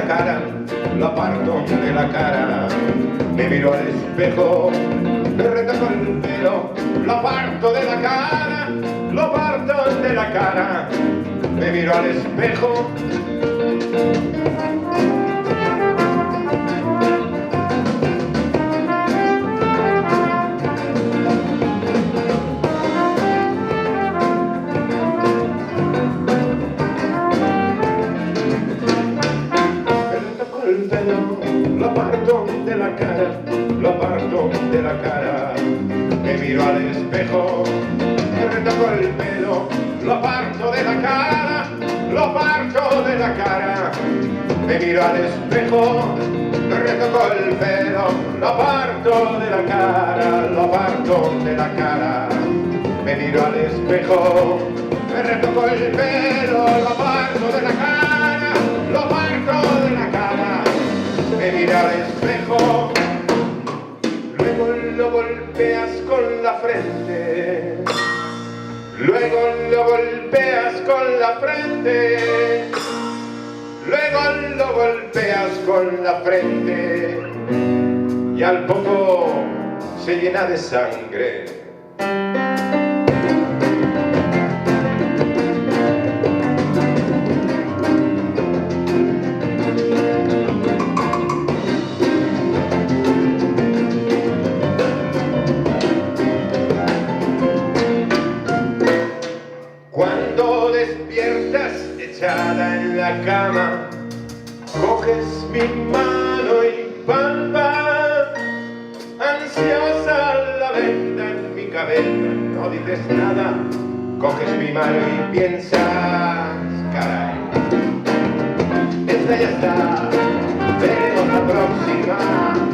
cara, lo aparto de la cara. Me miro al espejo, me retoco el pelo, lo aparto de la cara, lo aparto de la cara. Me miro al espejo. Lo aparto de la cara, lo aparto de la cara. Me miro al espejo, me retoco el pelo, lo aparto de la cara, lo aparto de la cara. Me miro al espejo, me retoco el pelo, lo aparto de la cara, lo aparto de la cara. Me miro al espejo, me retoco el pelo, lo aparto de la cara, lo aparto de la cara. Me mira al espejo, luego lo golpeas con la frente, luego lo golpeas con la frente, luego lo golpeas con la frente y al poco se llena de sangre. Cuando despiertas echada en la cama, coges mi mano y palpas, ansiosa la venda en mi cabeza, no dices nada, coges mi mano y piensas, caray, esta ya está, veremos la próxima.